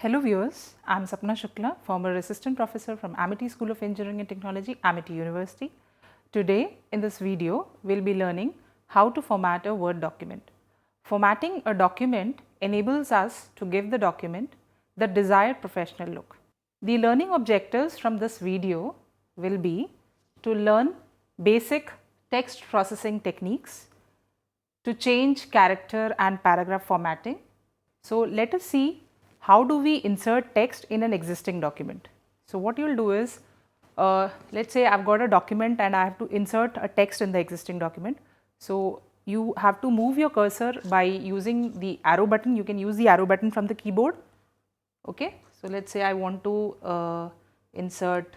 Hello viewers, I am Sapna Shukla, former assistant professor from Amity School of Engineering and Technology, Amity University. Today in this video, we will be learning how to format a Word document. Formatting a document enables us to give the document the desired professional look. The learning objectives from this video will be to learn basic text processing techniques, to change character and paragraph formatting. So, let us see how do we insert text in an existing document. So, what you will do is, let us say I have got a document and I have to insert a text in the existing document. So, you have to move your cursor by using the arrow button. You can use the arrow button from the keyboard. Okay. So, let us say I want to insert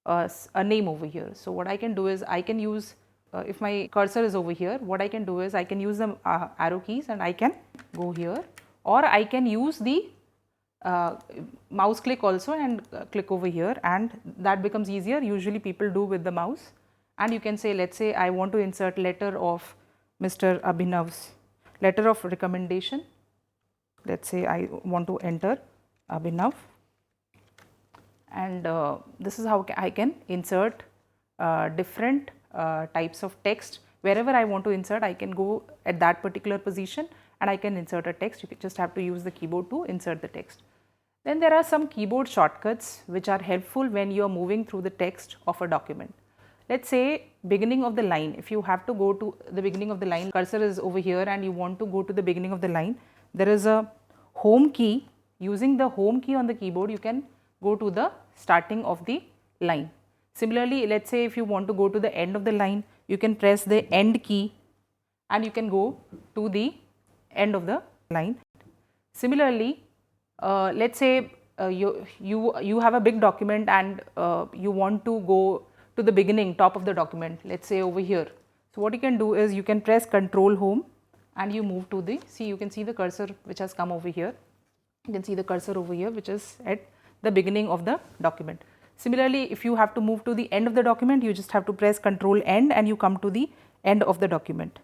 a name over here. So, what I can do is I can use, if my cursor is over here, what I can do is I can use the arrow keys and I can go here, or I can use the mouse click also and click over here, and that becomes easier. Usually people do with the mouse, and you can say, let us say I want to insert letter of Mr. Abhinav's letter of recommendation. Let us say I want to enter Abhinav, and this is how I can insert different types of text. Wherever I want to insert, I can go at that particular position and I can insert a text. You just have to use the keyboard to insert the text. Then there are some keyboard shortcuts which are helpful when you are moving through the text of a document. Let us say beginning of the line, if you have to go to the beginning of the line, cursor is over here and you want to go to the beginning of the line, there is a home key. Using the home key on the keyboard, you can go to the starting of the line. Similarly, let us say if you want to go to the end of the line, you can press the end key and you can go to the end of the line. Similarly, let us say you have a big document and you want to go to the beginning, top of the document, let us say over here. So, what you can do is you can press Control Home and you move to the, see, you can see the cursor which has come over here. You can see the cursor over here which is at the beginning of the document. Similarly, if you have to move to the end of the document, you just have to press Control End and you come to the end of the document.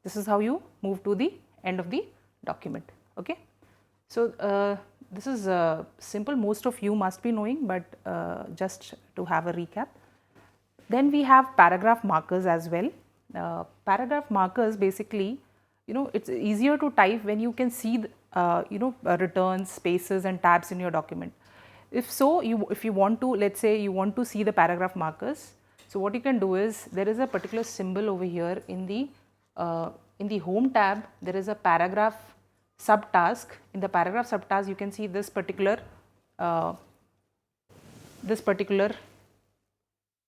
This is how you move to the end of the document. Okay. So, this is simple, most of you must be knowing, but just to have a recap. Then we have paragraph markers as well. Paragraph markers basically, it's easier to type when you can see returns, spaces and tabs in your document. If so, if you want to, let us say you want to see the paragraph markers. So, what you can do is there is a particular symbol over here in the home tab. There is a paragraph subtask. In the paragraph subtask, you can see this particular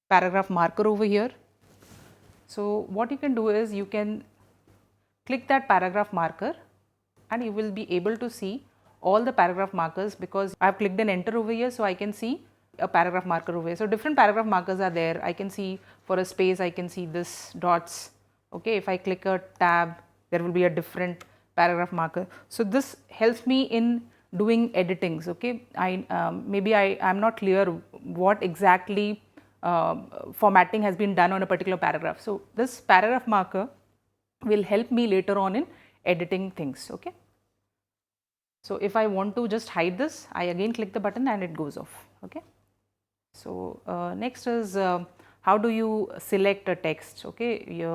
paragraph marker over here. So, what you can do is you can click that paragraph marker and you will be able to see all the paragraph markers, because I have clicked an enter over here. So, I can see a paragraph marker over here. So, different paragraph markers are there. I can see for a space, I can see this dots. Okay. If I click a tab, there will be a different paragraph marker. So, this helps me in doing editings. Okay. Maybe I am not clear what exactly formatting has been done on a particular paragraph. So, this paragraph marker will help me later on in editing things. Okay. So, if I want to just hide this, I again click the button and it goes off. Okay. So, next is how do you select a text. Okay.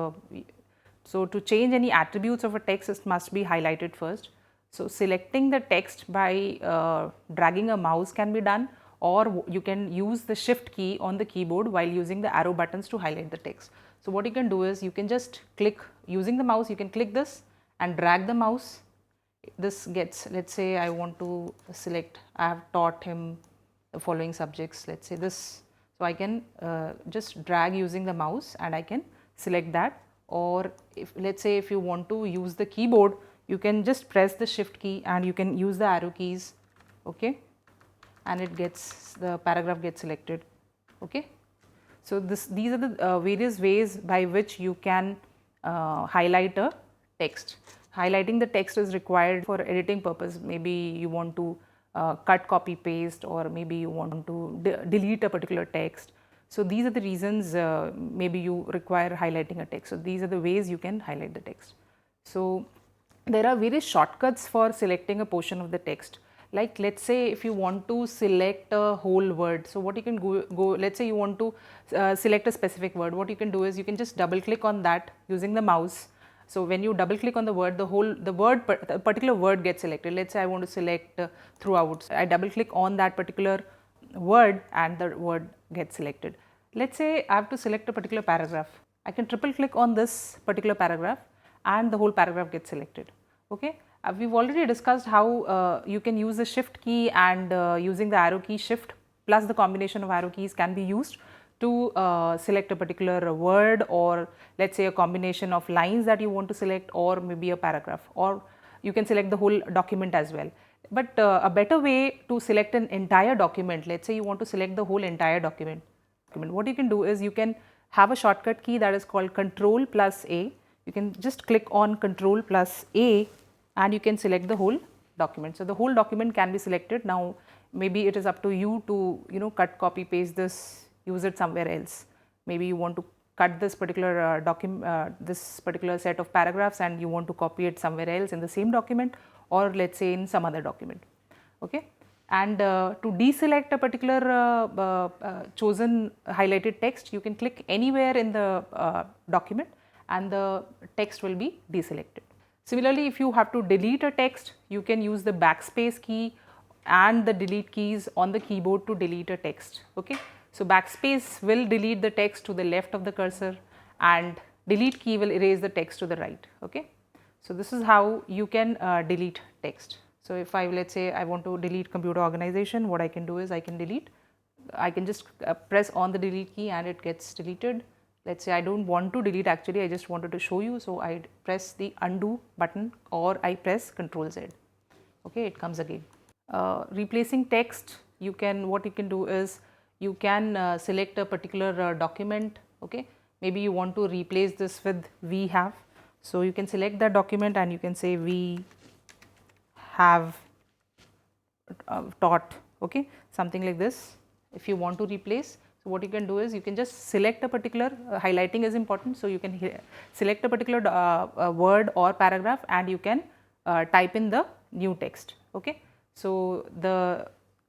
So, to change any attributes of a text, it must be highlighted first. So, selecting the text by dragging a mouse can be done, or you can use the shift key on the keyboard while using the arrow buttons to highlight the text. So, what you can do is you can just click using the mouse, you can click this and drag the mouse. This gets, let us say I want to select, I have taught him the following subjects, let us say this. So, I can just drag using the mouse and I can select that, or if let us say if you want to use the keyboard, you can just press the shift key and you can use the arrow keys. Okay. And it gets, the paragraph gets selected. Okay. So, these are the various ways by which you can highlight a text. Highlighting the text is required for editing purpose. Maybe you want to cut, copy, paste, or maybe you want to delete a particular text. So, these are the reasons maybe you require highlighting a text. So, these are the ways you can highlight the text. So, there are various shortcuts for selecting a portion of the text. Like let's say if you want to select a whole word, so what you can go let's say you want to select a specific word, what you can do is you can just double click on that using the mouse. So when you double click on the word, the particular word gets selected. Let's say I want to select throughout. I double click on that particular word and the word gets selected. Let's say I have to select a particular paragraph. I can triple click on this particular paragraph and the whole paragraph gets selected. Okay. We've already discussed how you can use the shift key, and using the arrow key shift plus the combination of arrow keys can be used to select a particular word, or let's say a combination of lines that you want to select, or maybe a paragraph, or you can select the whole document as well. But a better way to select an entire document, let's say you want to select the whole entire document, what you can do is you can have a shortcut key that is called Control plus A. You can just click on Control plus A and you can select the whole document. So the whole document can be selected. Now maybe it is up to you to cut, copy, paste this, use it somewhere else. Maybe you want to cut this particular this particular set of paragraphs and you want to copy it somewhere else in the same document, or let's say in some other document. Okay. And to deselect a particular chosen highlighted text, you can click anywhere in the document and the text will be deselected. Similarly, if you have to delete a text, you can use the backspace key and the delete keys on the keyboard to delete a text. Okay. So backspace will delete the text to the left of the cursor and delete key will erase the text to the right. Okay. So this is how you can delete text. So if let's say I want to delete computer organization, what I can do is I can just press on the delete key and it gets deleted. Let's say I don't want to delete, actually I just wanted to show you, so I press the undo button or I press Ctrl Z. Okay, it comes again. Replacing text, what you can do is you can select a particular document. Okay, maybe you want to replace this with we have, so you can select that document and you can say we have taught, okay, something like this. If you want to replace, so what you can do is you can just select a particular highlighting is important, so you can select a particular word or paragraph and you can type in the new text. Okay, so the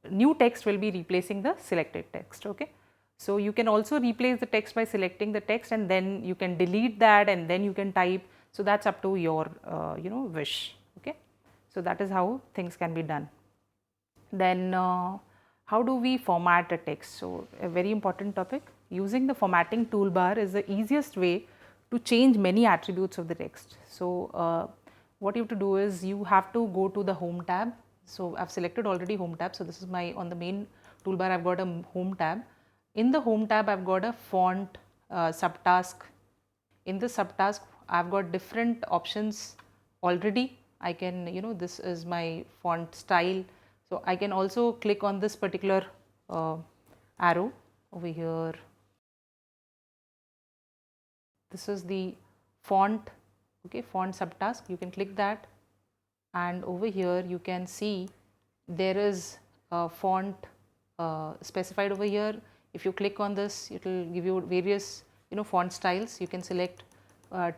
new text will be replacing the selected text. Okay, so you can also replace the text by selecting the text and then you can delete that and then you can type. So that's up to your wish. Okay, so that is how things can be done. Then how do we format a text? So a very important topic. Using the formatting toolbar is the easiest way to change many attributes of the text. So what you have to do is you have to go to the home tab. So I've selected already home tab. So this is on the main toolbar I've got a home tab. In the home tab I've got a font subtask. In the subtask I've got different options already. I can, this is my font style. So I can also click on this particular arrow over here. This is the font, okay, font subtask. You can click that and over here you can see there is a font specified over here. If you click on this, it will give you various font styles. You can select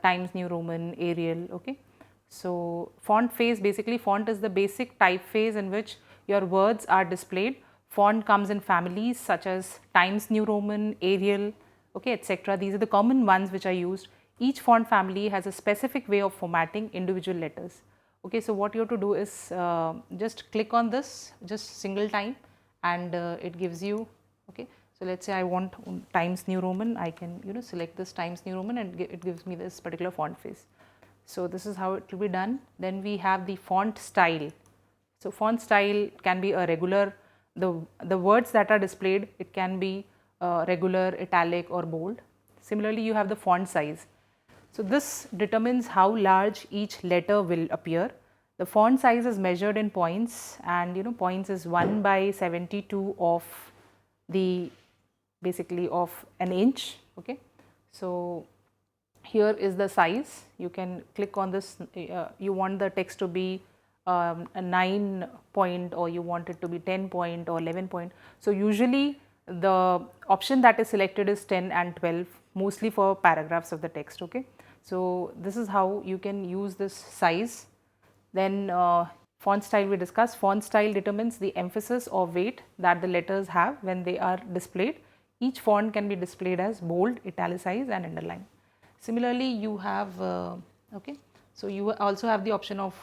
Times New Roman, Arial. Okay, so font face, basically font is the basic typeface in which your words are displayed. Font comes in families such as Times New Roman, Arial, okay, etc. These are the common ones which are used. Each font family has a specific way of formatting individual letters. Okay, so what you have to do is just click on this just single time and it gives you, okay. So let's say I want Times New Roman, I can select this Times New Roman and it gives me this particular font face. So this is how it will be done. Then we have the font style. So font style can be a regular, the words that are displayed, it can be regular, italic or bold. Similarly, you have the font size. So this determines how large each letter will appear. The font size is measured in points and points is 1/72 of the basically of an inch. Okay, so here is the size. You can click on this, you want the text to be a 9 point or you want it to be 10 point or 11 point. So usually the option that is selected is 10 and 12, mostly for paragraphs of the text. Okay, so this is how you can use this size. Then Font style we discussed. Font style determines the emphasis or weight that the letters have when they are displayed. Each font can be displayed as bold, italicized and underlined. Similarly, you have okay, so you also have the option of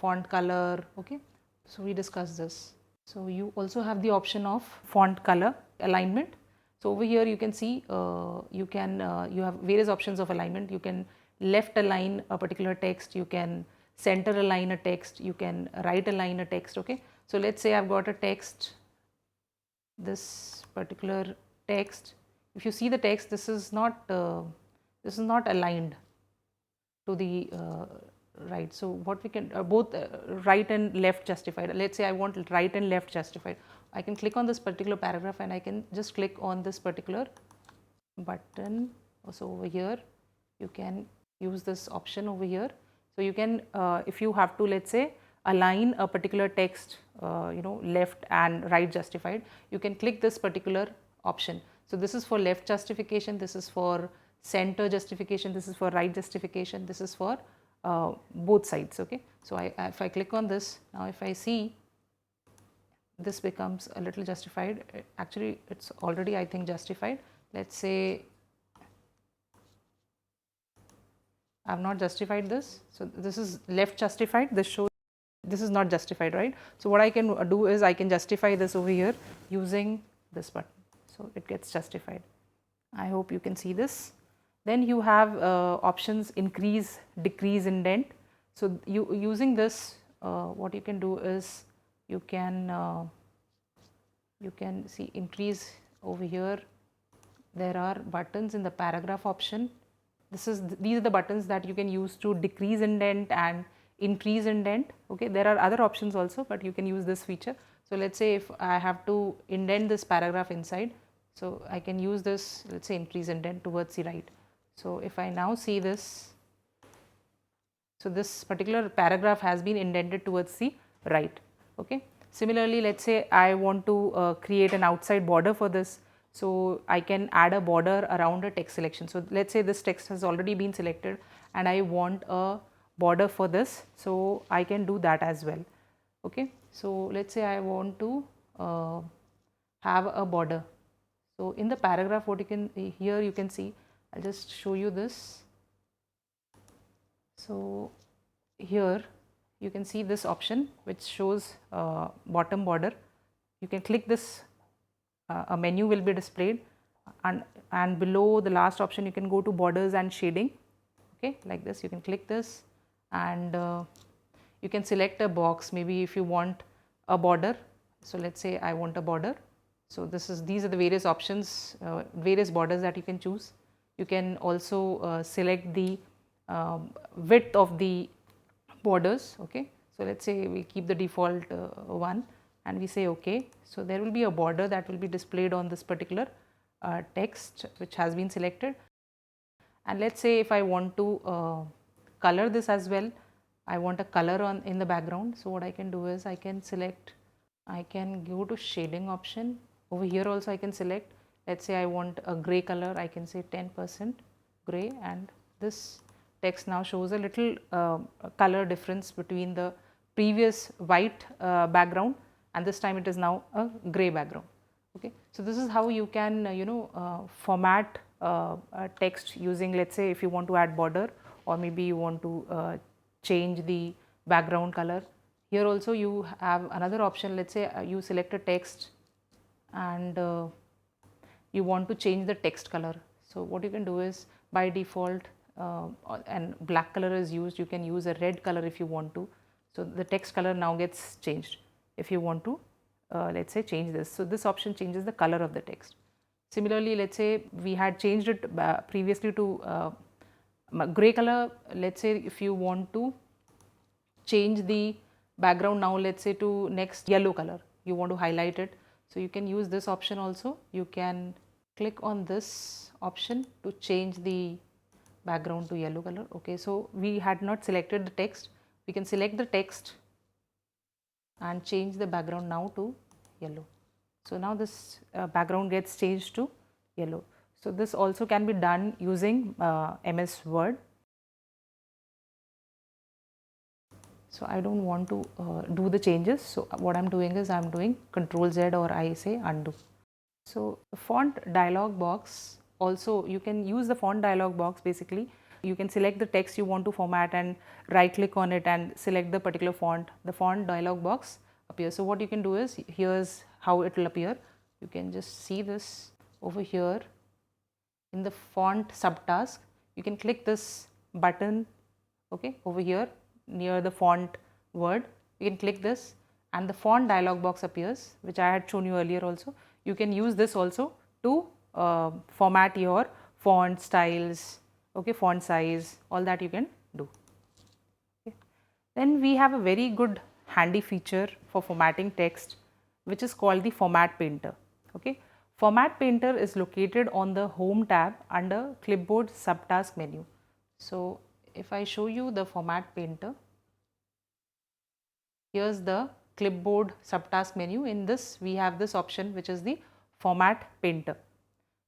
font color. Okay, so we discussed this. So you also have the option of font color alignment. So over here you can see you have various options of alignment. You can left align a particular text, you can center align a text, you can right align a text. Okay, so let's say I've got a text, this particular text. If you see the text, this is not aligned to the right. So what we can both right and left justified. Let's say I want right and left justified. I can click on this particular paragraph and I can just click on this particular button. So over here you can use this option over here. So you can if you have to, let's say, align a particular text left and right justified, you can click this particular option. So this is for left justification, this is for center justification, this is for right justification, this is for both sides. Okay, so if I click on this, now if I see, this becomes a little justified. Actually it's already, I think, justified. Let's say I have not justified this, so this is left justified, this shows this is not justified, right? So what I can do is I can justify this over here using this button, so it gets justified. I hope you can see this. Then you have options increase, decrease, indent. So using this, what you can do is you can see increase over here. There are buttons in the paragraph option. These are the buttons that you can use to decrease indent and increase indent. Okay, there are other options also, but you can use this feature. So let's say if I have to indent this paragraph inside, so I can use this, let's say, increase indent towards the right. So if I now see this, so this particular paragraph has been indented towards the right. Okay, similarly, let's say I want to create an outside border for this. So I can add a border around a text selection. So let's say this text has already been selected and I want a border for this, so I can do that as well. Okay, so let's say I want to have a border. So in the paragraph, what you can here you can see, I'll just show you this. So here you can see this option which shows bottom border. You can click this, a menu will be displayed, and below the last option you can go to borders and shading. Okay, like this, you can click this and you can select a box, maybe if you want a border. So let's say I want a border. So these are the various options, various borders that you can choose. You can also select the width of the borders. Okay, so let's say we keep the default one and we say okay. So there will be a border that will be displayed on this particular text which has been selected. And let's say if I want to color this as well, I want a color in the background. So what I can do is I can go to shading option. Over here also I can select, let's say I want a gray color, I can say 10% gray, and this text now shows a little color difference between the previous white background and this time it is now a gray background. Okay, so this is how you can format a text using, let's say, if you want to add border or maybe you want to change the background color. Here also you have another option. Let's say you select a text and you want to change the text color. So what you can do is, by default and black color is used, you can use a red color if you want to. So the text color now gets changed if you want to let's say change this. So this option changes the color of the text. Similarly, let's say we had changed it previously to gray color. Let's say if you want to change the background now, let's say to next yellow color, you want to highlight it. So you can use this option also. You can click on this option to change the background to yellow color. Okay, so we had not selected the text. We can select the text and change the background now to yellow. So now this background gets changed to yellow. So this also can be done using MS Word. So I don't want to do the changes. So what I'm doing is I'm doing Control Z, or I say undo. So the font dialog box, also you can use the font dialog box. Basically you can select the text you want to format and right click on it and select the particular font. The font dialog box appears. So what you can do is, here's how it will appear. You can just see this over here in the font subtask. You can click this button, okay, over here near the font word. You can click this and the font dialog box appears, which I had shown you earlier also. You can use this also to format your font styles, okay, font size, all that you can do. Okay. Then we have a very good handy feature for formatting text, which is called the Format Painter. Okay. Format Painter is located on the Home tab under Clipboard subtask menu. So if I show you the Format Painter, here's the Clipboard subtask menu. In this we have this option, which is the Format Painter.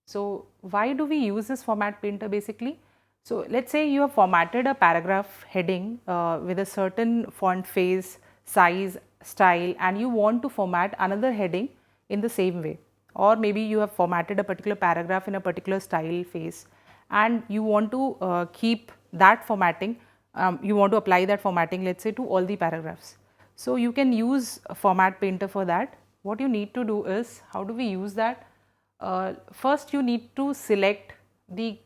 So why do we use this Format Painter basically? So let's say you have formatted a paragraph heading with a certain font face, size, style, and you want to format another heading in the same way. Or maybe you have formatted a particular paragraph in a particular style face and you want to keep that formatting, you want to apply that formatting, let's say, to all the paragraphs. So you can use a Format Painter for that. What you need to do is, how do we use that? First you need to select the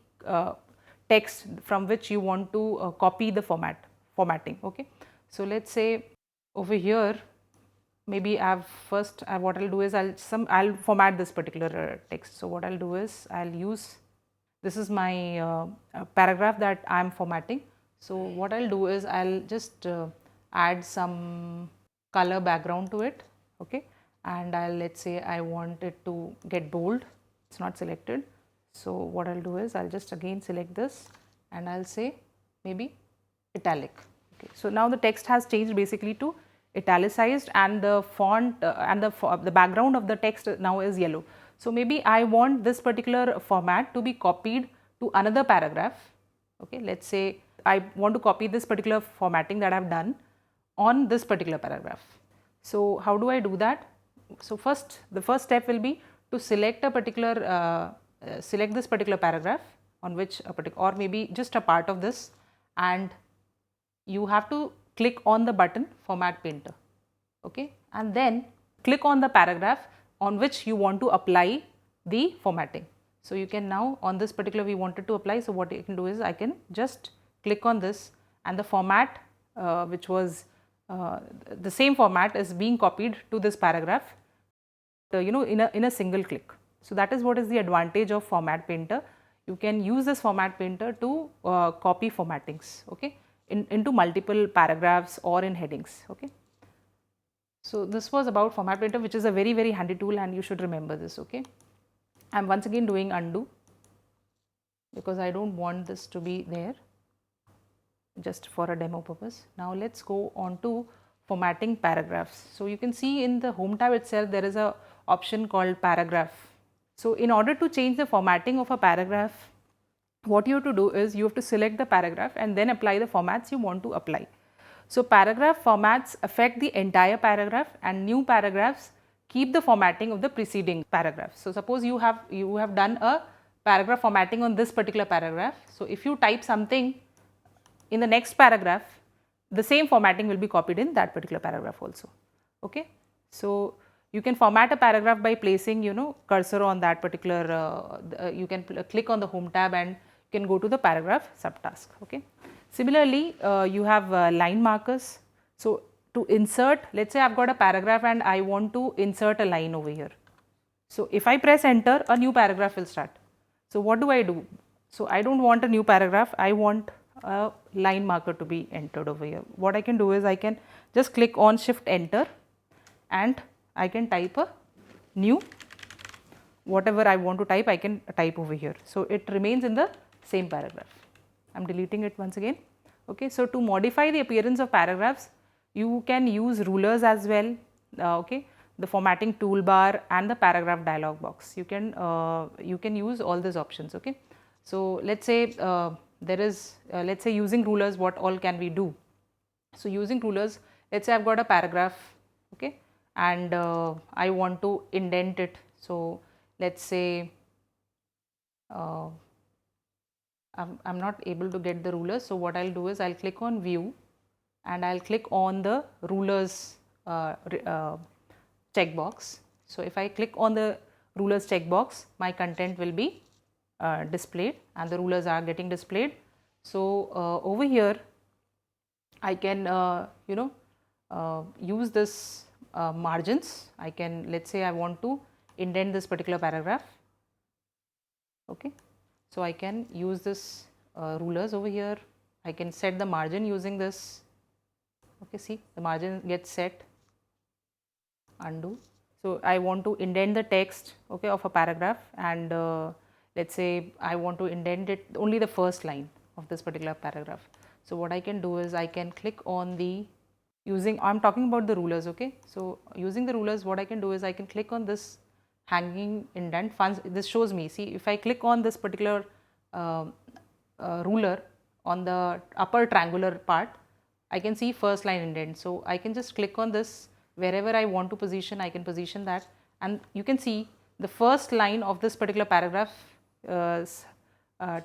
text from which you want to copy the formatting. Okay. So let's say over here, maybe what I'll do is I'll format this particular text. So what I'll do is I'll use, this is my paragraph that I'm formatting. So what I'll do is I'll just add some color background to it. Okay. And let's say I want it to get bold. It's not selected. So what I'll do is I'll just again select this and I'll say maybe italic. Okay. So now the text has changed basically to italicized, and the font and the background of the text now is yellow. So maybe I want this particular format to be copied to another paragraph. Okay. Let's say I want to copy this particular formatting that I've done on this particular paragraph. So how do I do that? So the first step will be to select a particular select this particular paragraph on which a particular, or maybe just a part of this, and you have to click on the button Format Painter. Okay. And then click on the paragraph on which you want to apply the formatting. So you can now, on this particular we wanted to apply, so what you can do is I can just click on this and the format which was the same format is being copied to this paragraph, in a single click. So that is what is the advantage of Format Painter. You can use this Format Painter to copy formattings, okay, into multiple paragraphs or in headings. Okay. So this was about Format Painter, which is a very, very handy tool, and you should remember this. Okay. I'm once again doing undo because I don't want this to be there, just for a demo purpose. Now let's go on to formatting paragraphs. So you can see in the Home tab itself there is a option called paragraph. So in order to change the formatting of a paragraph, what you have to do is you have to select the paragraph and then apply the formats you want to apply. So paragraph formats affect the entire paragraph, and new paragraphs keep the formatting of the preceding paragraph. So suppose you have done a paragraph formatting on this particular paragraph. So if you type something in the next paragraph, the same formatting will be copied in that particular paragraph also. Okay. So you can format a paragraph by placing, cursor on that particular, you can click on the Home tab and you can go to the paragraph subtask. Okay. Similarly, you have line markers. So to insert, let's say I've got a paragraph and I want to insert a line over here. So if I press enter, a new paragraph will start. So what do I do? So I don't want a new paragraph, I want a line marker to be entered over here. What I can do is I can just click on Shift Enter and I can type a new, whatever I want to type, I can type over here. So it remains in the same paragraph. I'm deleting it once again. Okay. So to modify the appearance of paragraphs, you can use rulers as well. Okay. The formatting toolbar and the paragraph dialog box. You can use all these options. Okay. So let's say there is, let's say using rulers, what all can we do? So using rulers, let's say I've got a paragraph, okay, and I want to indent it. So let's say I'm not able to get the ruler. So what I'll do is I'll click on view and I'll click on the rulers checkbox. So if I click on the rulers checkbox, my content will be displayed and the rulers are getting displayed. So over here I can use this margins. I can, let's say I want to indent this particular paragraph, okay. So I can use this rulers over here. I can set the margin using this, okay. See, the margin gets set, undo. So I want to indent the text, okay, of a paragraph, and let's say I want to indent it only the first line of this particular paragraph. So what I can do is I can click on the I'm talking about the rulers, okay. So using the rulers, what I can do is I can click on this hanging indent. This shows me, see, if I click on this particular ruler on the upper triangular part, I can see first line indent. So I can just click on this, wherever I want to position, I can position that, and you can see the first line of this particular paragraph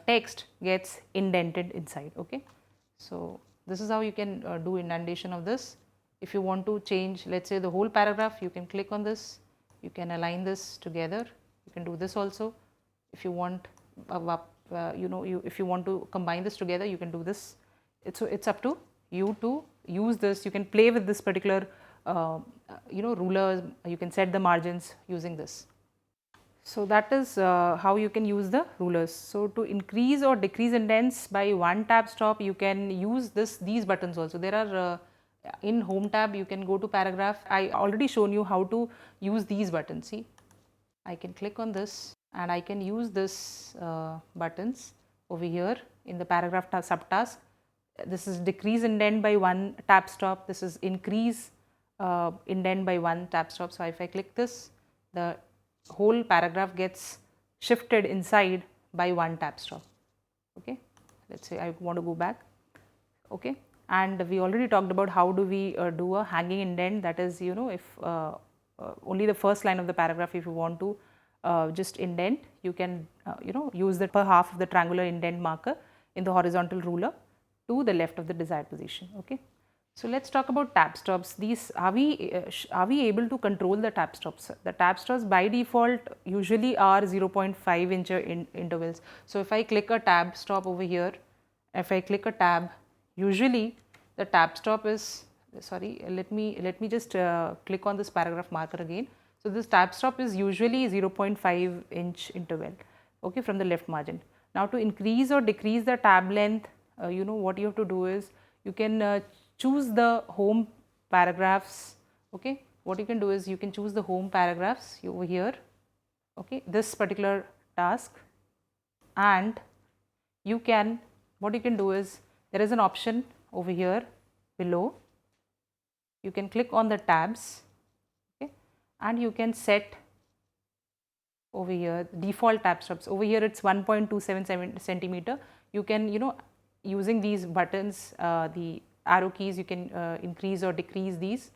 text gets indented inside, okay. So this is how you can do indentation of this. If you want to change, let's say, the whole paragraph, you can click on this, you can align this together, you can do this also. If you want if you want to combine this together, you can do this. It's up to you to use this. You can play with this particular ruler. You can set the margins using this. So that is how you can use the rulers. So to increase or decrease indents by one tab stop, you can use these buttons also. There are in home tab, you can go to paragraph. I already shown you how to use these buttons. See, I can click on this and I can use this buttons over here in the paragraph subtask. This is decrease indent by one tab stop. This is increase indent by one tab stop. So if I click this, the whole paragraph gets shifted inside by one tab stop, okay. Let's say I want to go back, okay, and we already talked about how do we do a hanging indent. That is, if only the first line of the paragraph, if you want to just indent, you can use the per half of the triangular indent marker in the horizontal ruler to the left of the desired position, okay. So let's talk about tab stops. These are we able to control the tab stops? The tab stops by default usually are 0.5 inch intervals. So if I click a tab stop over here, if I click a tab, usually the tab stop is, sorry, let me just click on this paragraph marker again. So this tab stop is usually 0.5 inch interval, okay, from the left margin. Now to increase or decrease the tab length, what you have to do is you can choose the home paragraphs, okay. What you can do is you can choose the home paragraphs over here, okay, this particular task, and you can, what you can do is there is an option over here below. You can click on the tabs, okay, and you can set over here default tab stops. Over here it's 1.27 centimeter. You can, using these buttons, the arrow keys, you can increase or decrease these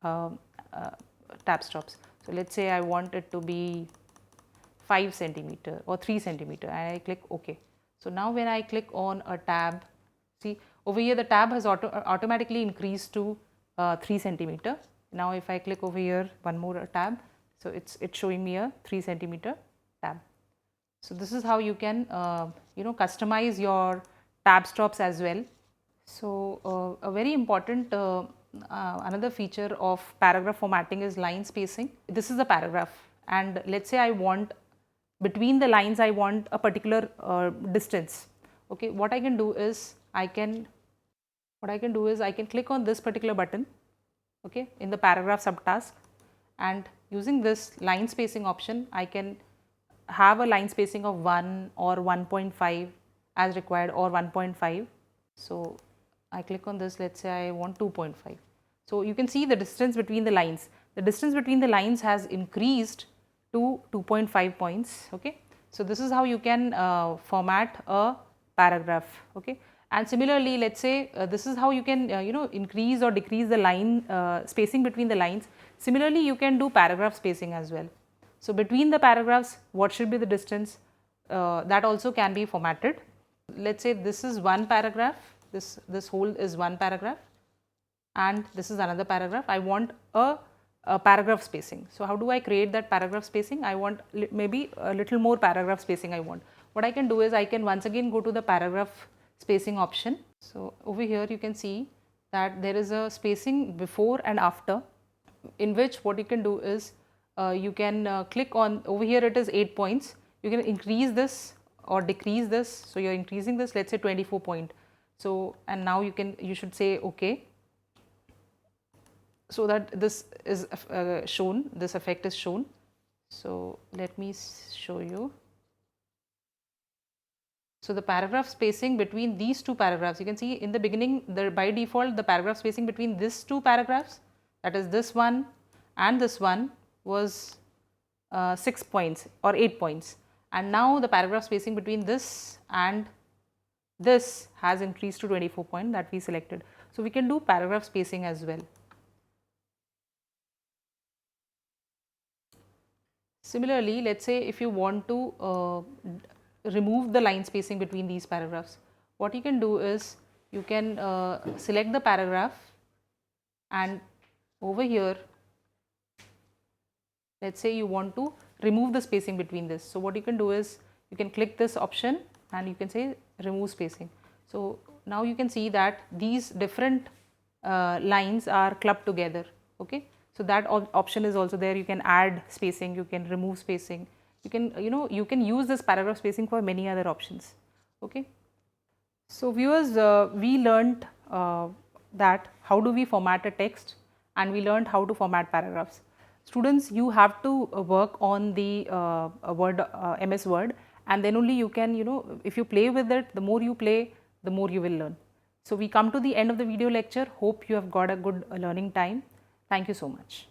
tab stops. So let's say I want it to be 5 centimeter or 3 centimeter, and I click OK. So now when I click on a tab, see over here the tab has automatically increased to 3 centimeter. Now if I click over here one more tab, so it's showing me a 3 centimeter tab. So this is how you can customize your tab stops as well. So a very important another feature of paragraph formatting is line spacing. This is a paragraph, and let's say I want between the lines I want a particular distance. Okay, what I can do is I can click on this particular button, okay, in the paragraph subtask, and using this line spacing option, I can have a line spacing of 1 or 1.5 as required, or 1.5. So I click on this, let's say I want 2.5. So you can see the distance between the lines. The distance between the lines has increased to 2.5 points, okay. So this is how you can format a paragraph, okay. And similarly, let's say this is how you can increase or decrease the line spacing between the lines. Similarly, you can do paragraph spacing as well. So between the paragraphs, what should be the distance, that also can be formatted. Let's say this is one paragraph, this whole is one paragraph, and this is another paragraph. I want a paragraph spacing. So how do I create that paragraph spacing? I want maybe a little more paragraph spacing I want. What I can do is I can once again go to the paragraph spacing option. So over here you can see that there is a spacing before and after, in which what you can do is you can click on, over here it is 8 points, you can increase this or decrease this. So you are increasing this, let's say 24 point. So and now you should say OK, so that this is shown, this effect is shown. So let me show you. So the paragraph spacing between these two paragraphs, you can see in the beginning, by default the paragraph spacing between these two paragraphs, that is this one and this one, was 6 points or 8 points, and now the paragraph spacing between this and this has increased to 24 point that we selected. So we can do paragraph spacing as well. Similarly, let's say if you want to remove the line spacing between these paragraphs, what you can do is you can select the paragraph, and over here let's say you want to remove the spacing between this. So what you can do is you can click this option and you can say remove spacing. So now you can see that these different lines are clubbed together. Okay, so that option is also there. You can add spacing, you can remove spacing, you can you can use this paragraph spacing for many other options. Okay, so viewers, we learned that how do we format a text, and we learned how to format paragraphs. Students, you have to work on the MS Word, and then only you can, if you play with it, the more you play, the more you will learn. So we come to the end of the video lecture. Hope you have got a good learning time. Thank you so much.